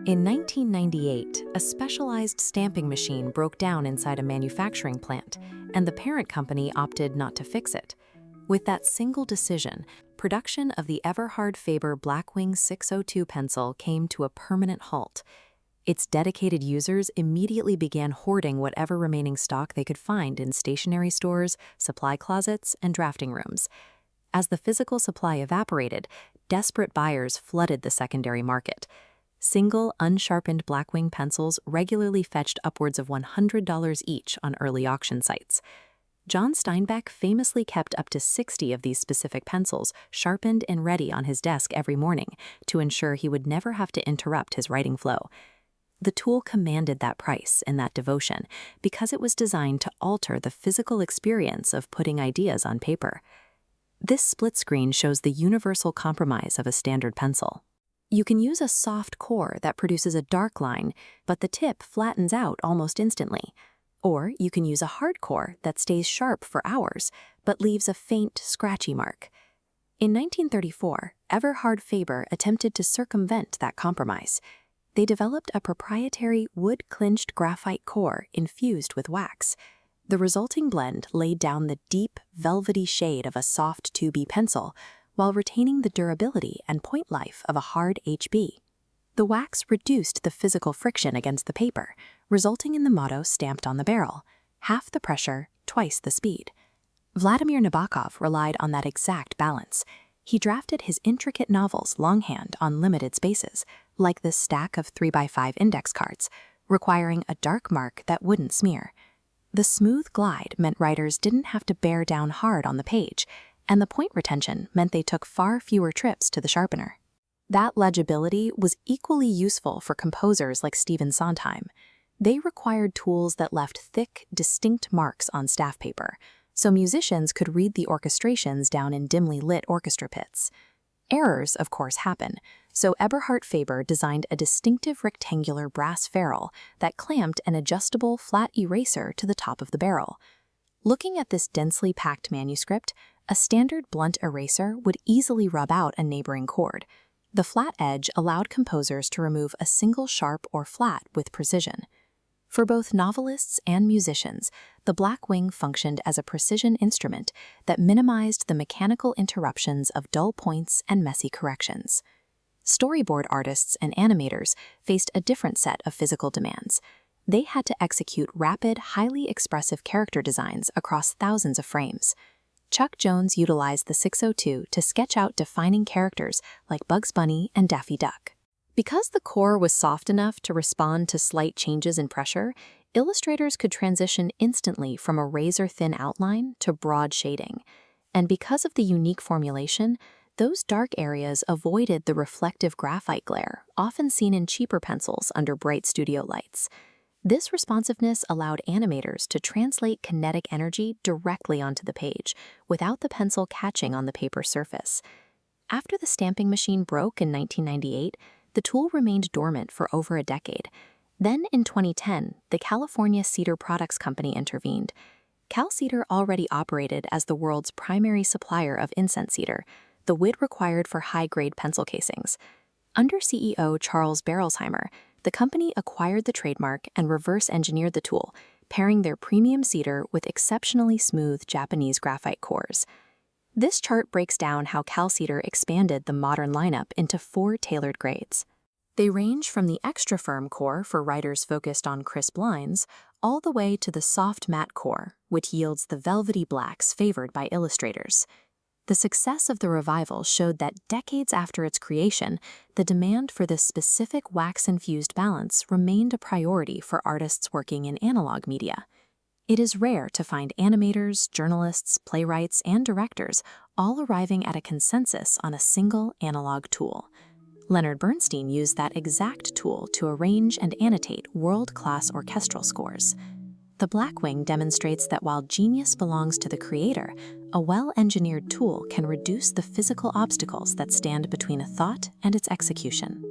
In 1998, a specialized stamping machine broke down inside a manufacturing plant, and the parent company opted not to fix it. With that single decision, production of the Everhard Faber Blackwing 602 pencil came to a permanent halt. Its dedicated users immediately began hoarding whatever remaining stock they could find in stationery stores, supply closets, and drafting rooms. As the physical supply evaporated, desperate buyers flooded the secondary market. Single, unsharpened Blackwing pencils regularly fetched upwards of $100 each on early auction sites. John Steinbeck famously kept up to 60 of these specific pencils sharpened and ready on his desk every morning to ensure he would never have to interrupt his writing flow. The tool commanded that price and that devotion because it was designed to alter the physical experience of putting ideas on paper. This split screen shows the universal compromise of a standard pencil. You can use a soft core that produces a dark line, but the tip flattens out almost instantly. Or you can use a hard core that stays sharp for hours, but leaves a faint, scratchy mark. In 1934, Everhard Faber attempted to circumvent that compromise. They developed a proprietary wood-clinched graphite core infused with wax. The resulting blend laid down the deep, velvety shade of a soft 2B pencil, while retaining the durability and point life of a hard HB. The wax reduced the physical friction against the paper, resulting in the motto stamped on the barrel: half the pressure, twice the speed. Vladimir Nabokov relied on that exact balance. He drafted his intricate novels longhand on limited spaces, like this stack of 3x5 index cards, requiring a dark mark that wouldn't smear. The smooth glide meant writers didn't have to bear down hard on the page, and the point retention meant they took far fewer trips to the sharpener. That legibility was equally useful for composers like Stephen Sondheim. They required tools that left thick, distinct marks on staff paper, so musicians could read the orchestrations down in dimly lit orchestra pits. Errors, of course, happen, so Eberhard Faber designed a distinctive rectangular brass ferrule that clamped an adjustable flat eraser to the top of the barrel. Looking at this densely packed manuscript, a standard blunt eraser would easily rub out a neighboring chord. The flat edge allowed composers to remove a single sharp or flat with precision. For both novelists and musicians, the Blackwing functioned as a precision instrument that minimized the mechanical interruptions of dull points and messy corrections. Storyboard artists and animators faced a different set of physical demands. They had to execute rapid, highly expressive character designs across thousands of frames. Chuck Jones utilized the 602 to sketch out defining characters like Bugs Bunny and Daffy Duck. Because the core was soft enough to respond to slight changes in pressure, illustrators could transition instantly from a razor-thin outline to broad shading. And because of the unique formulation, those dark areas avoided the reflective graphite glare, often seen in cheaper pencils under bright studio lights. This responsiveness allowed animators to translate kinetic energy directly onto the page, without the pencil catching on the paper surface. After the stamping machine broke in 1998, the tool remained dormant for over a decade. Then, in 2010, the California Cedar Products Company intervened. Cal Cedar already operated as the world's primary supplier of incense cedar, the wood required for high-grade pencil casings. Under CEO Charles Berolsheimer, the company acquired the trademark and reverse-engineered the tool, pairing their premium cedar with exceptionally smooth Japanese graphite cores. This chart breaks down how Cal Cedar expanded the modern lineup into 4 tailored grades. They range from the extra-firm core for writers focused on crisp lines, all the way to the soft matte core, which yields the velvety blacks favored by illustrators. The success of the revival showed that decades after its creation, the demand for this specific wax-infused balance remained a priority for artists working in analog media. It is rare to find animators, journalists, playwrights, and directors all arriving at a consensus on a single analog tool. Leonard Bernstein used that exact tool to arrange and annotate world-class orchestral scores. The Blackwing demonstrates that while genius belongs to the creator, a well-engineered tool can reduce the physical obstacles that stand between a thought and its execution.